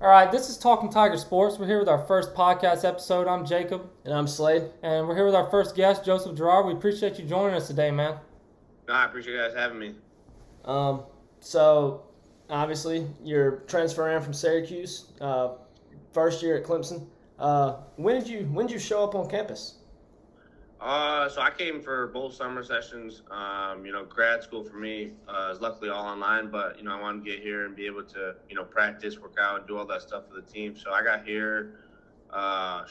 All right, this is Talking Tiger Sports. We're here with our first podcast episode. I'm Jacob. And I'm Slade. And we're here with our first guest, Joseph Girard. We appreciate you joining us today, man. No, I appreciate you guys having me. So obviously you're transferring from Syracuse, first year at Clemson. When did you show up on campus? So I came for both summer sessions. Grad school for me is luckily all online, but I wanted to get here and be able to practice, work out, and do all that stuff for the team. So I got here. I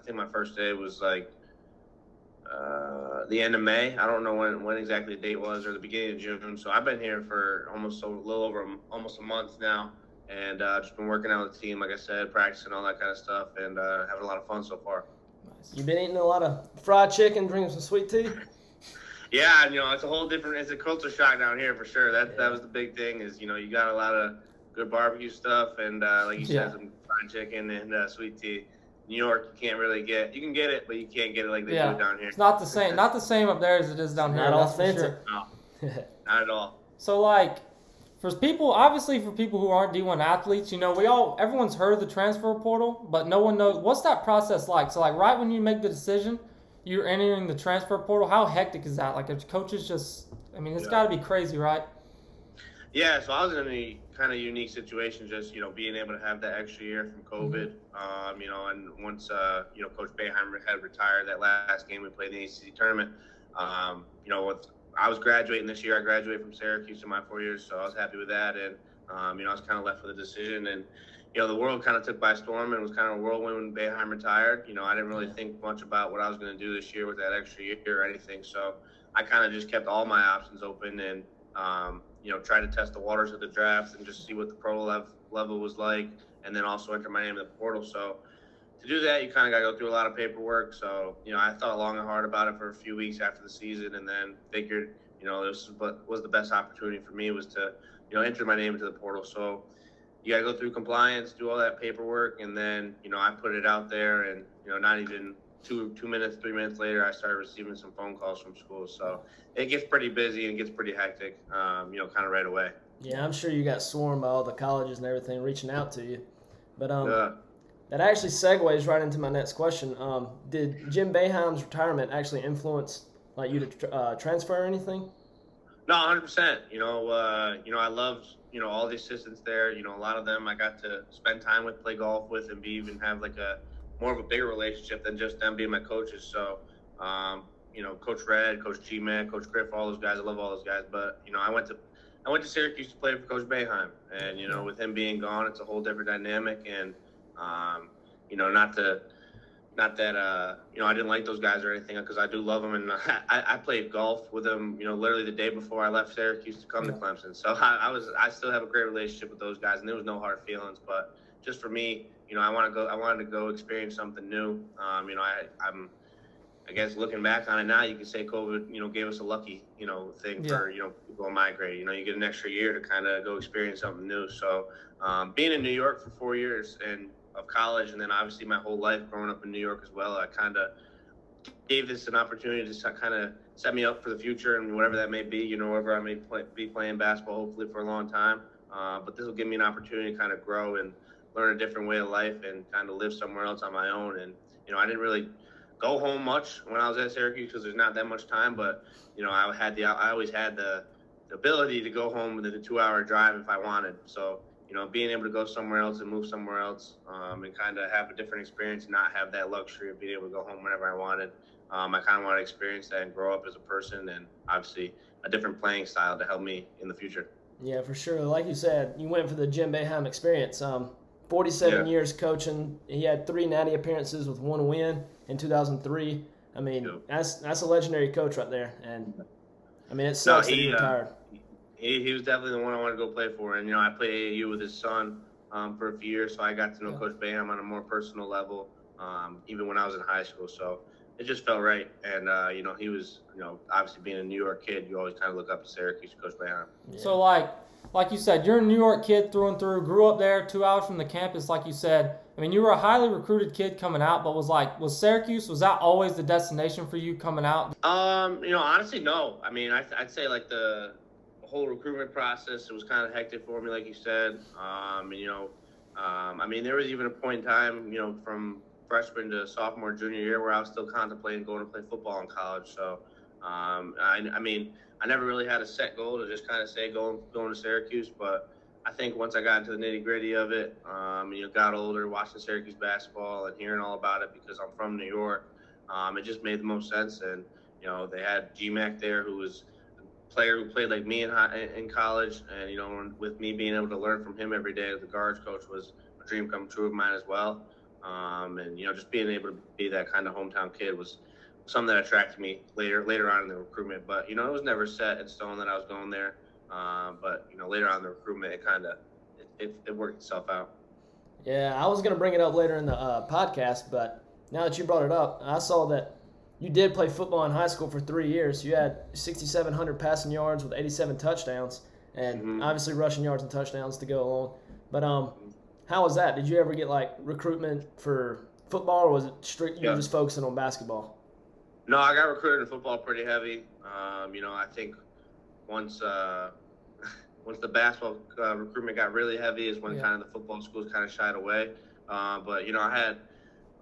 think my first day was like the end of May. I don't know when exactly the date was, or the beginning of June. So I've been here for almost a month now, and just been working out with the team, like I said, practicing all that kind of stuff, and having a lot of fun so far. You been eating a lot of fried chicken, drinking some sweet tea? Yeah, it's a culture shock down here for sure. That was the big thing is, you got a lot of good barbecue stuff and, like you said, some fried chicken and sweet tea. New York, you can get it, but you can't get it like they do down here. It's not the same up there as it is down here. Not authentic. No, not at all. So, for people who aren't D1 athletes, everyone's heard of the transfer portal, but no one knows what's that process like. So, right when you make the decision, you're entering the transfer portal. How hectic is that? If coaches it's got to be crazy, right? Yeah, so I was in a kind of unique situation, just being able to have that extra year from COVID. And once Coach Boeheim had retired, that last game we played in the ACC tournament, I was graduating this year. I graduated from Syracuse in my 4 years, so I was happy with that. And, I was kind of left with a decision. And, the world kind of took by storm and was kind of a whirlwind when Boeheim retired. I didn't really think much about what I was going to do this year with that extra year or anything. So I kind of just kept all my options open and, try to test the waters of the draft and just see what the pro level was like, and then also enter my name in the portal. So to do that, you kind of got to go through a lot of paperwork. So, I thought long and hard about it for a few weeks after the season, and then figured, this was the best opportunity for me was to, enter my name into the portal. So you got to go through compliance, do all that paperwork, and then, I put it out there, and, not even 3 minutes later, I started receiving some phone calls from school. So it gets pretty busy and gets pretty hectic, kind of right away. Yeah, I'm sure you got swarmed by all the colleges and everything reaching out to you. But that actually segues right into my next question. Did Jim Boeheim's retirement actually influence you to transfer or anything? No, 100%. I loved all the assistants there. A lot of them I got to spend time with, play golf with, and even have more of a bigger relationship than just them being my coaches. So, Coach Red, Coach G-Man, Coach Griff, all those guys. I love all those guys. But I went to Syracuse to play for Coach Boeheim, and with him being gone, it's a whole different dynamic. And not that I didn't like those guys or anything, because I do love them, and I played golf with them, literally the day before I left Syracuse to come to Clemson. So I still have a great relationship with those guys, and there was no hard feelings. But just for me, I wanted to go experience something new. I guess looking back on it now, you can say COVID, gave us a lucky, thing for, people in my grade. You get an extra year to kind of go experience something new. So being in New York for 4 years and of college, and then obviously my whole life growing up in New York as well, I kind of gave this an opportunity to kind of set me up for the future and whatever that may be, wherever I may be playing basketball, hopefully for a long time. But this will give me an opportunity to kind of grow and learn a different way of life and kind of live somewhere else on my own. And, I didn't really go home much when I was at Syracuse because there's not that much time, but, I always had the ability to go home within a 2-hour drive if I wanted. So, being able to go somewhere else and move somewhere else, and kind of have a different experience, and not have that luxury of being able to go home whenever I wanted. I kind of want to experience that and grow up as a person, and obviously a different playing style to help me in the future. Yeah, for sure. Like you said, you went for the Jim Boeheim experience. 47 years coaching. He had 3 natty appearances with 1 win in 2003. That's a legendary coach right there. And, it sucks that he retired. He was definitely the one I wanted to go play for. And, I played AAU with his son for a few years, so I got to know Coach Boeheim on a more personal level, even when I was in high school. So it just felt right. And, he was, obviously being a New York kid, you always kind of look up to Syracuse, Coach Boeheim. Yeah. So, like you said, you're a New York kid through and through, grew up there, 2 hours from the campus, like you said. You were a highly recruited kid coming out, but was Syracuse, was that always the destination for you coming out? Honestly, no. I'd say the whole recruitment process, it was kind of hectic for me, like you said. I mean, there was even a point in time, from freshman to sophomore, junior year where I was still contemplating going to play football in college. So, I mean, I never really had a set goal to just kind of say going to Syracuse, but I think once I got into the nitty gritty of it, got older, watching Syracuse basketball and hearing all about it because I'm from New York, it just made the most sense. And they had GMAC there, who was a player who played like me in college, and with me being able to learn from him every day, the guards coach was a dream come true of mine as well. And just being able to be that kind of hometown kid was something that attracted me later on in the recruitment. But it was never set in stone that I was going there. But later on in the recruitment, it worked itself out. Yeah, I was going to bring it up later in the podcast, but now that you brought it up, I saw that you did play football in high school for 3 years. You had 6,700 passing yards with 87 touchdowns, and obviously rushing yards and touchdowns to go along. But how was that? Did you ever get like recruitment for football, or was it strict? You were just focusing on basketball? No, I got recruited in football pretty heavy. I think once the basketball recruitment got really heavy is when kind of the football schools kind of shied away. But I had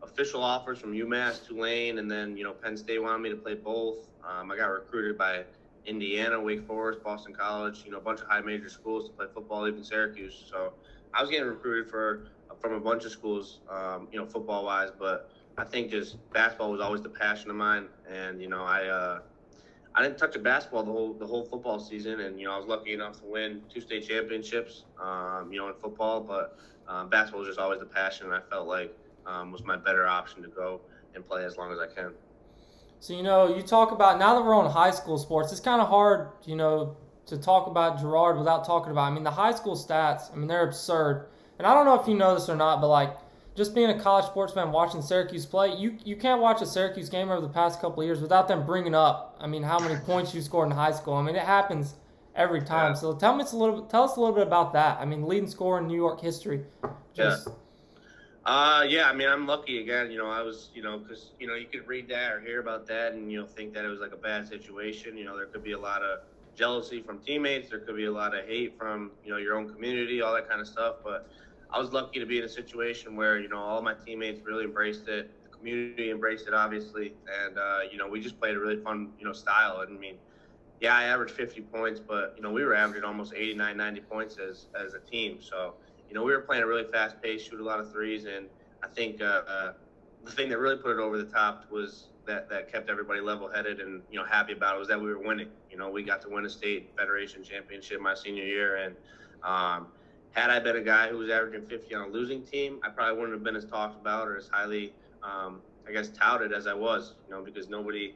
official offers from UMass, Tulane, and then Penn State wanted me to play both. I got recruited by Indiana, Wake Forest, Boston College, a bunch of high major schools to play football, even Syracuse. So I was getting recruited from a bunch of schools, football wise, but I think just basketball was always the passion of mine, and I didn't touch a basketball the whole football season, and I was lucky enough to win 2 state championships, in football. But basketball was just always the passion, and I felt like was my better option to go and play as long as I can. So you talk about, now that we're on high school sports, it's kind of hard, to talk about Girard without talking about. I mean, the high school stats. I mean, they're absurd, and I don't know if you know this or not, but like, just being a college sports fan watching Syracuse play, you can't watch a Syracuse game over the past couple of years without them bringing up, I mean, how many points you scored in high school. I mean, it happens every time. Yeah. So tell us a little bit about that. I mean, leading scorer in New York history. I mean, I'm lucky again. I was, because you could read that or hear about that and think that it was like a bad situation. There could be a lot of jealousy from teammates. There could be a lot of hate from your own community, all that kind of stuff. But I was lucky to be in a situation where, all my teammates really embraced it. The community embraced it, obviously. And, we just played a really fun, style. And I mean, I averaged 50 points, but, we were averaging almost 89, 90 points as a team. So, we were playing a really fast pace, shoot a lot of threes. And I think the thing that really put it over the top was that kept everybody level-headed and, happy about it was that we were winning. We got to win a state federation championship my senior year. And, had I been a guy who was averaging 50 on a losing team, I probably wouldn't have been as talked about or as highly, touted as I was, because nobody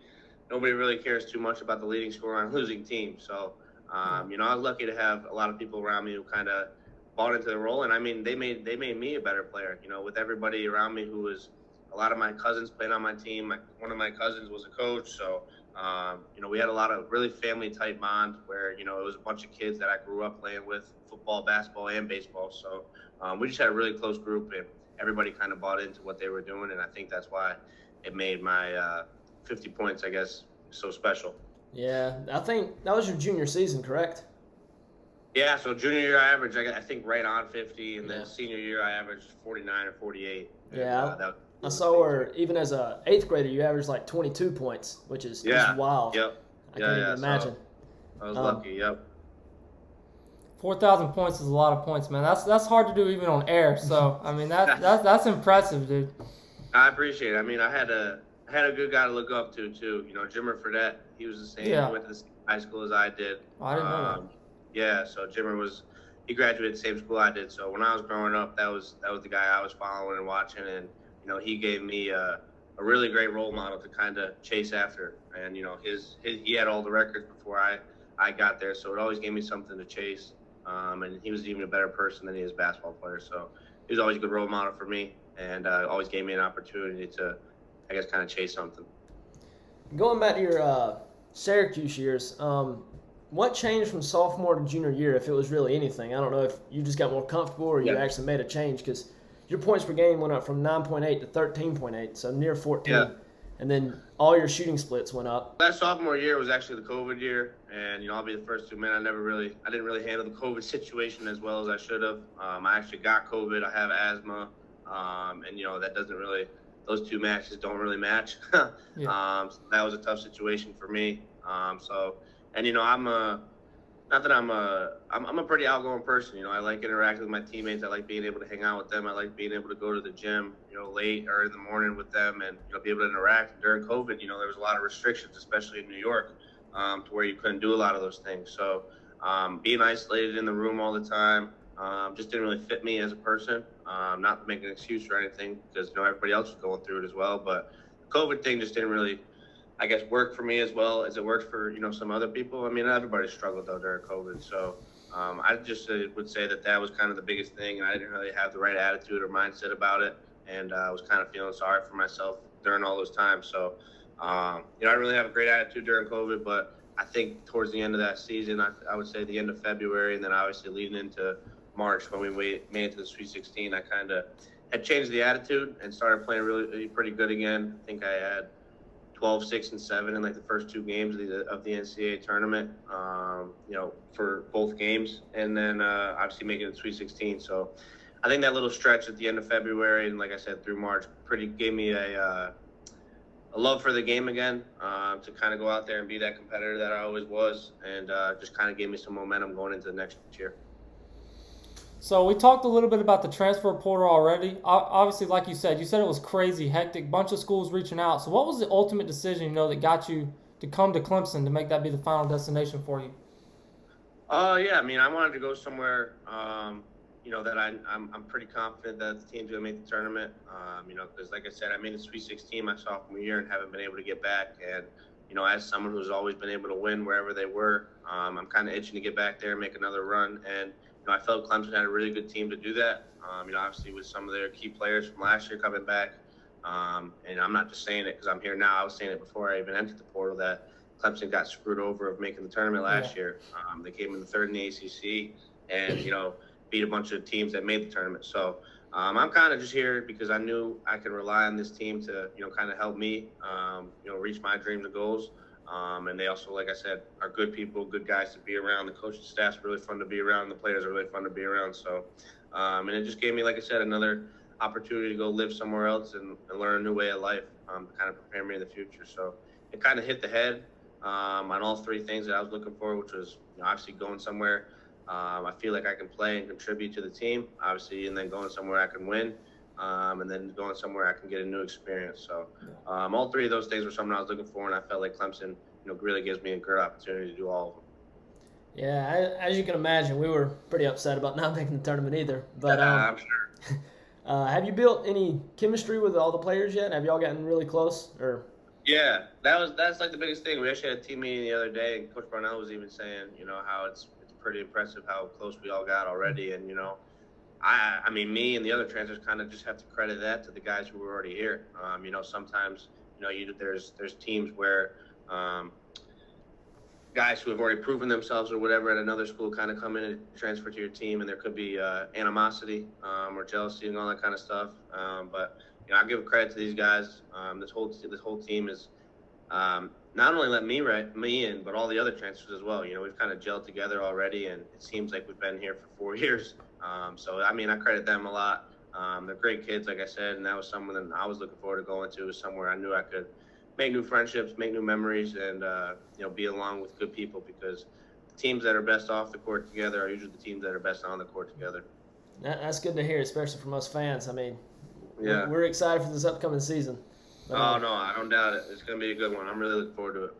really cares too much about the leading scorer on a losing team. So, I was lucky to have a lot of people around me who kind of bought into the role. And I mean, they made me a better player, with everybody around me who was, a lot of my cousins played on my team. One of my cousins was a coach. So, we had a lot of really family type bond where, it was a bunch of kids that I grew up playing with, football, basketball, and baseball. So we just had a really close group, and everybody kind of bought into what they were doing. And I think that's why it made my 50 points, I guess, so special. Yeah, I think that was your junior season, correct? Yeah, so junior year I averaged, I think, right on 50, and then senior year I averaged 49 or 48. Yeah, and, I saw where even as a 8th grader you averaged like 22 points, which is just wild. Yep. I can't even imagine. So I was lucky. Yep. 4,000 points is a lot of points, man. That's hard to do even on air. So I mean that's impressive, dude. I appreciate it. I mean, I had a good guy to look up to too. Jimmer Fredette. He was the same. Yeah. He went to the same high school as I did. Oh, I didn't know that. Yeah. So Jimmer he graduated the same school I did. So when I was growing up, that was the guy I was following and watching, and he gave me a really great role model to kind of chase after. And he had all the records before I got there, so it always gave me something to chase. And he was even a better person than he is a basketball player. So he was always a good role model for me, and always gave me an opportunity to, I guess, kind of chase something. Going back to your Syracuse years, what changed from sophomore to junior year, if it was really anything? I don't know if you just got more comfortable or you actually made a change, because your points per game went up from 9.8 to 13.8, so near 14. Yeah. and then all your shooting splits went up. That sophomore year was actually the COVID year, and I'll be the first to admit I didn't really handle the COVID situation as well as I should have. I actually got COVID. I have asthma, and that doesn't really, those two matches don't really match. Yeah. So that was a tough situation for me. I'm a pretty outgoing person. I like interacting with my teammates. I like being able to hang out with them. I like being able to go to the gym, late or in the morning with them and, be able to interact. During COVID, there was a lot of restrictions, especially in New York, to where you couldn't do a lot of those things. So being isolated in the room all the time just didn't really fit me as a person. Not to make an excuse or anything, because everybody else was going through it as well. But the COVID thing just didn't really, I guess, work for me as well as it worked for some other people. I mean, everybody struggled though during COVID. So I just would say that was kind of the biggest thing, and I didn't really have the right attitude or mindset about it, and I was kind of feeling sorry for myself during all those times. So I didn't really have a great attitude during COVID, but I think towards the end of that season, I would say the end of February, and then obviously leading into March when we made it to the Sweet 16, I kind of had changed the attitude and started playing really pretty good again. I think I had 12, 6, and 7 in like the first two games of the NCAA tournament, for both games, and then obviously making it Sweet 16. So I think that little stretch at the end of February and, like I said, through March, gave me a love for the game again, to kind of go out there and be that competitor that I always was, and just kind of gave me some momentum going into the next year. So we talked a little bit about the transfer portal already. Obviously, like you said it was crazy, hectic, bunch of schools reaching out. So what was the ultimate decision, that got you to come to Clemson to make that be the final destination for you? Yeah, I mean, I wanted to go somewhere, that I'm pretty confident that the team's going to make the tournament, because like I said, I made the Sweet 16 my sophomore year and haven't been able to get back. And, as someone who's always been able to win wherever they were, I'm kind of itching to get back there and make another run. And I felt Clemson had a really good team to do that. Obviously with some of their key players from last year coming back. And I'm not just saying it because I'm here now. I was saying it before I even entered the portal that Clemson got screwed over of making the tournament last year. They came in the third in the ACC and, beat a bunch of teams that made the tournament. So I'm kind of just here because I knew I could rely on this team to, kind of help me, reach my dreams and goals. And they also, like I said, are good people, good guys to be around. The coaching staff's really fun to be around. The players are really fun to be around. So, and it just gave me, like I said, another opportunity to go live somewhere else and learn a new way of life, to kind of prepare me in the future. So it kind of hit the head on all three things that I was looking for, which was obviously going somewhere I feel like I can play and contribute to the team, obviously, and then going somewhere I can win. And then going somewhere I can get a new experience. So all three of those things were something I was looking for, and I felt like Clemson, really gives me a good opportunity to do all of them. Yeah, as you can imagine, we were pretty upset about not making the tournament either. But I'm sure. Have you built any chemistry with all the players yet? Have y'all gotten really close? Or Yeah, that's like the biggest thing. We actually had a team meeting the other day, and Coach Barnell was even saying, how it's pretty impressive how close we all got already, and I mean, me and the other transfers kind of just have to credit that to the guys who were already here. Sometimes, there's teams where guys who have already proven themselves or whatever at another school kind of come in and transfer to your team, and there could be animosity or jealousy and all that kind of stuff. But I give credit to these guys. This whole team is not only let me in, but all the other transfers as well. We've kind of gelled together already, and it seems like we've been here for 4 years. So, I mean, I credit them a lot. They're great kids, like I said, and that was someone that I was looking forward to going to, is somewhere I knew I could make new friendships, make new memories, and, be along with good people, because the teams that are best off the court together are usually the teams that are best on the court together. That's good to hear, especially from us fans. I mean, yeah, we're excited for this upcoming season. But, no, I don't doubt it. It's going to be a good one. I'm really looking forward to it.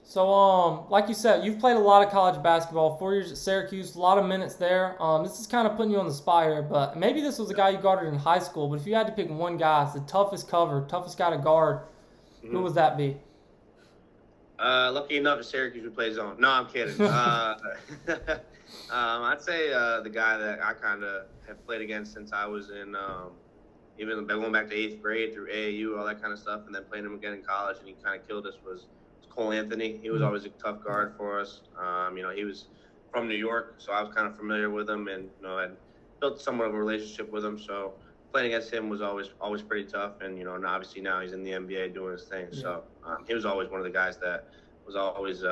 So, like you said, you've played a lot of college basketball, 4 years at Syracuse, a lot of minutes there. This is kind of putting you on the spot here, but maybe this was a guy you guarded in high school, but if you had to pick one guy as the toughest guy to guard, who would that be? Lucky enough at Syracuse we play zone. No, I'm kidding. I'd say the guy that I kind of have played against since I was in even going back to 8th grade through AAU, all that kind of stuff, and then playing him again in college, and he kind of killed us, was Cole Anthony. He was always a tough guard for us. He was from New York, so I was kind of familiar with him, and I built somewhat of a relationship with him. So playing against him was always pretty tough. And and obviously now he's in the NBA doing his thing. Yeah. So he was always one of the guys that was always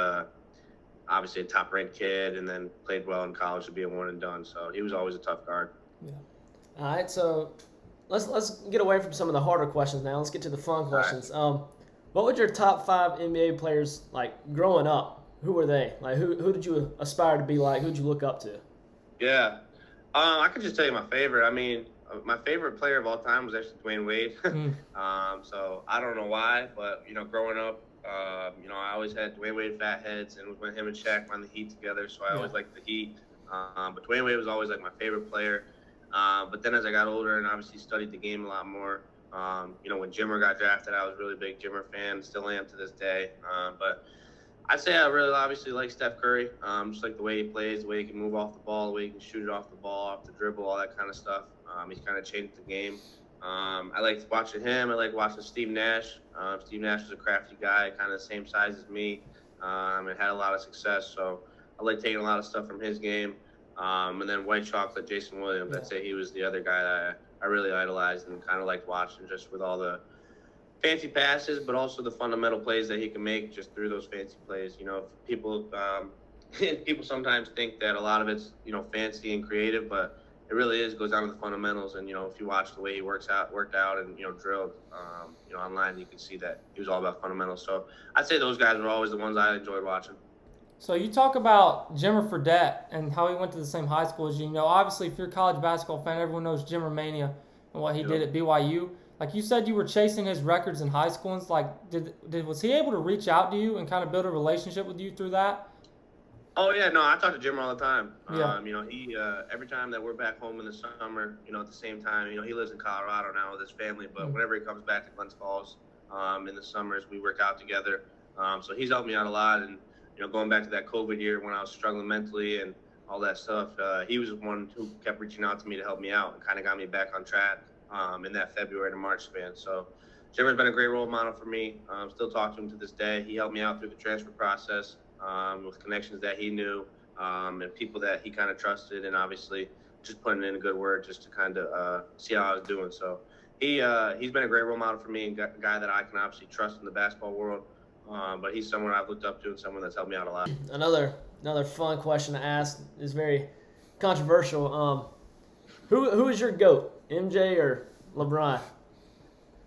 obviously a top-ranked kid, and then played well in college to be a one and done. So he was always a tough guard. Yeah. All right, so let's get away from some of the harder questions now. Let's get to the fun questions. Right. What would your top 5 NBA players like growing up? Who were they? Like who did you aspire to be like? Who did you look up to? Yeah, I could just tell you my favorite. I mean, my favorite player of all time was actually Dwayne Wade. So I don't know why, but growing up, I always had Dwayne Wade fat heads, and was when him and Shaq on the Heat together. So I always liked the Heat. But Dwayne Wade was always like my favorite player. But then as I got older and obviously studied the game a lot more, when Jimmer got drafted, I was a really big Jimmer fan, still am to this day. But I'd say I really obviously like Steph Curry, just like the way he plays, the way he can move off the ball, the way he can shoot it off the ball, off the dribble, all that kind of stuff. He's kind of changed the game. I liked watching him. I liked watching Steve Nash. Steve Nash was a crafty guy, kind of the same size as me, and had a lot of success. So I like taking a lot of stuff from his game. And then White Chocolate, Jason Williams. I'd say he was the other guy that I really idolized and kind of liked watching, just with all the fancy passes, but also the fundamental plays that he can make just through those fancy plays. People people sometimes think that a lot of it's fancy and creative, but it really goes down to the fundamentals. And if you watch the way he worked out and drilled online, you can see that he was all about fundamentals. So I'd say those guys were always the ones I enjoyed watching. So you talk about Jimmer Fredette and how he went to the same high school as you. Obviously, if you're a college basketball fan, everyone knows Jimmer Mania and what he did at BYU. Like you said, you were chasing his records in high school. And it's like, was he able to reach out to you and kind of build a relationship with you through that? Oh yeah, no, I talk to Jimmer all the time. Yeah. He every time that we're back home in the summer, at the same time, he lives in Colorado now with his family, but whenever he comes back to Glens Falls, in the summers, we work out together. So he's helped me out a lot. And going back to that COVID year when I was struggling mentally and all that stuff, he was the one who kept reaching out to me to help me out and kind of got me back on track in that February to March span. So Jimmer's been a great role model for me. Still talk to him to this day. He helped me out through the transfer process with connections that he knew and people that he kind of trusted, and obviously just putting in a good word just to kind of see how I was doing. So he's been a great role model for me and a guy that I can obviously trust in the basketball world. But he's someone I've looked up to and someone that's helped me out a lot. Another fun question to ask is very controversial. Who is your GOAT, MJ or LeBron?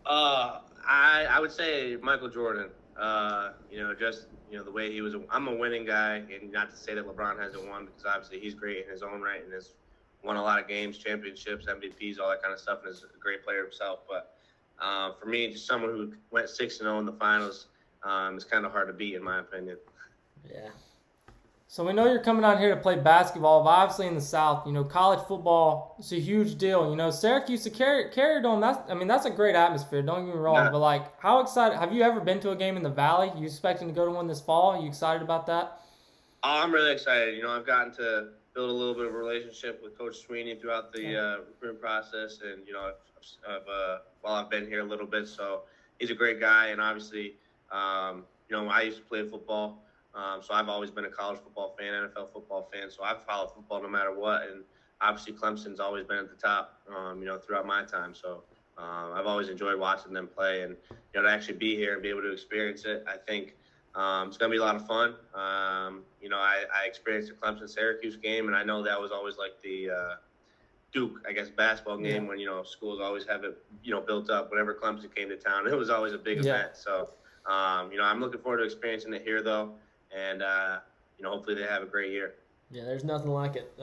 I would say Michael Jordan. The way he was. I'm a winning guy, and not to say that LeBron hasn't won, because obviously he's great in his own right and has won a lot of games, championships, MVPs, all that kind of stuff, and is a great player himself. But for me, just someone who went 6-0 in the finals. It's kind of hard to beat, in my opinion. Yeah. So we know you're coming out here to play basketball, but obviously in the South, college football is a huge deal. Syracuse, the Carrier Dome, that's a great atmosphere, don't get me wrong. Yeah. But, how excited – have you ever been to a game in the Valley? You expecting to go to one this fall? Are you excited about that? Oh, I'm really excited. I've gotten to build a little bit of a relationship with Coach Sweeney throughout the recruiting process. And, while I've been here a little bit. So he's a great guy, and obviously – I used to play football, so I've always been a college football fan, NFL football fan, so I've followed football no matter what, and obviously Clemson's always been at the top, throughout my time, so I've always enjoyed watching them play, and, to actually be here and be able to experience it, I think it's going to be a lot of fun. I experienced the Clemson-Syracuse game, and I know that was always like the Duke, I guess, basketball game when, schools always have it, built up. Whenever Clemson came to town, it was always a big event, so I'm looking forward to experiencing it here, though, and, hopefully they have a great year. Yeah, there's nothing like it.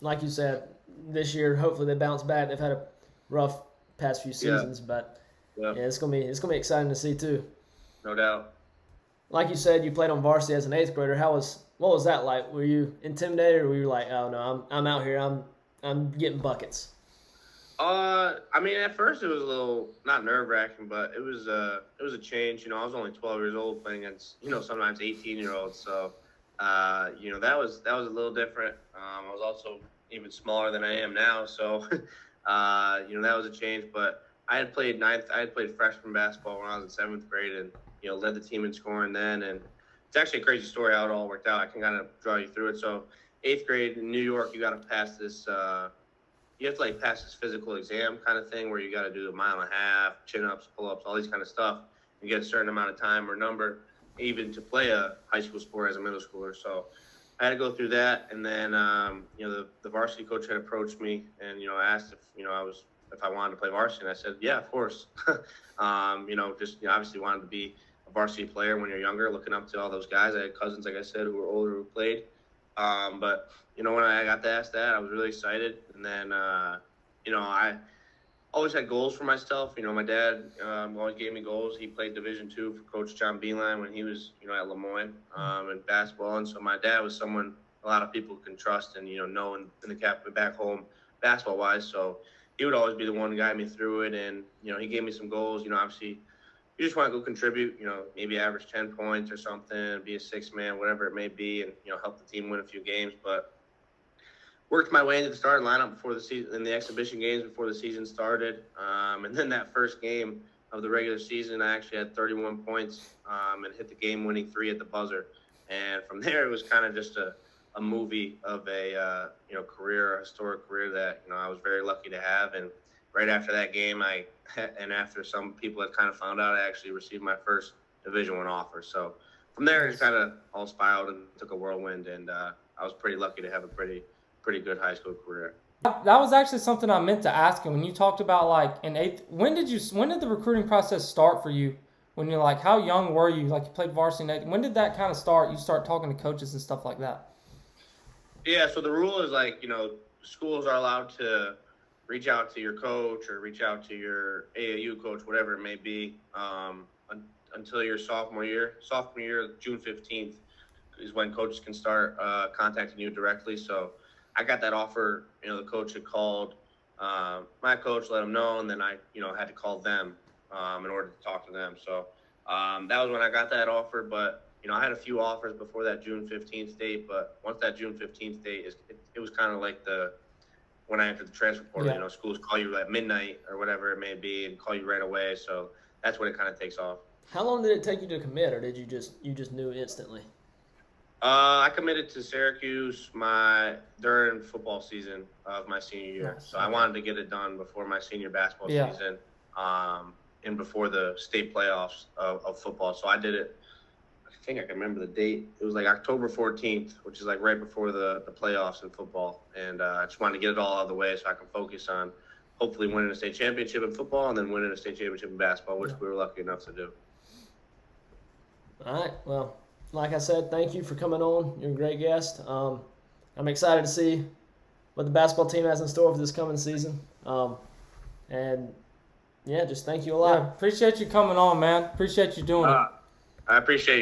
Like you said, this year, hopefully they bounce back. They've had a rough past few seasons, but it's gonna be exciting to see too. No doubt. Like you said, you played on varsity as an 8th grader. What was that like? Were you intimidated, or were you like, oh no, I'm out here, I'm getting buckets? At first it was a little, not nerve-wracking, but it was a change. I was only 12 years old playing against, sometimes 18-year-olds. So, that was a little different. I was also even smaller than I am now. So, that was a change. But I had played freshman basketball when I was in 7th grade and, led the team in scoring then. And it's actually a crazy story how it all worked out. I can kind of draw you through it. So 8th grade in New York, you got to pass this, you have to like pass this physical exam kind of thing where you got to do a mile and a half, chin-ups, pull-ups, all these kind of stuff. You get a certain amount of time or number even to play a high school sport as a middle schooler. So I had to go through that. And then, the varsity coach had approached me and, asked if I wanted to play varsity. And I said, yeah, of course. Obviously wanted to be a varsity player when you're younger, looking up to all those guys. I had cousins, like I said, who were older who played. But when I got to ask that, I was really excited. And then, I always had goals for myself. My dad always gave me goals. He played Division II for Coach John Beeline when he was, at Lemoyne in basketball. And so my dad was someone a lot of people can trust and, know in the back home basketball-wise. So he would always be the one to guide me through it. And, he gave me some goals. Obviously, you just want to go contribute, maybe average 10 points or something, be a sixth man, whatever it may be, and, help the team win a few games. But worked my way into the starting lineup before the season, in the exhibition games before the season started. And then that first game of the regular season, I actually had 31 points and hit the game-winning 3 at the buzzer. And from there, it was kind of just a movie of a historic career that I was very lucky to have. And right after that game, and after some people had kind of found out, I actually received my first Division I offer. So from there, it just kind of all spiraled and took a whirlwind. And I was pretty lucky to have a pretty good high school career. That was actually something I meant to ask you when you talked about like in eighth. When did the recruiting process start for you? When you're like, how young were you? Like you played varsity in eighth. When did that kind of start? You start talking to coaches and stuff like that. Yeah. So the rule is like schools are allowed to reach out to your coach or reach out to your AAU coach, whatever it may be, until your sophomore year. Sophomore year, June 15th is when coaches can start contacting you directly. So I got that offer. The coach had called my coach, let him know, and then I, had to call them in order to talk to them. So that was when I got that offer. But I had a few offers before that June 15th date. But once that June 15th date, it was kind of like when I entered the transfer portal. Yeah. Schools call you at midnight or whatever it may be, and call you right away. So that's when it kind of takes off. How long did it take you to commit, or did you just knew instantly? I committed to Syracuse during football season of my senior year. Nice. So I wanted to get it done before my senior basketball season and before the state playoffs of football. So I did it, I think I can remember the date. It was like October 14th, which is like right before the playoffs in football. And I just wanted to get it all out of the way so I can focus on hopefully winning a state championship in football and then winning a state championship in basketball, which we were lucky enough to do. All right. Well, like I said, thank you for coming on. You're a great guest. I'm excited to see what the basketball team has in store for this coming season. Just thank you a lot. Yeah, appreciate you coming on, man. Appreciate you doing it. I appreciate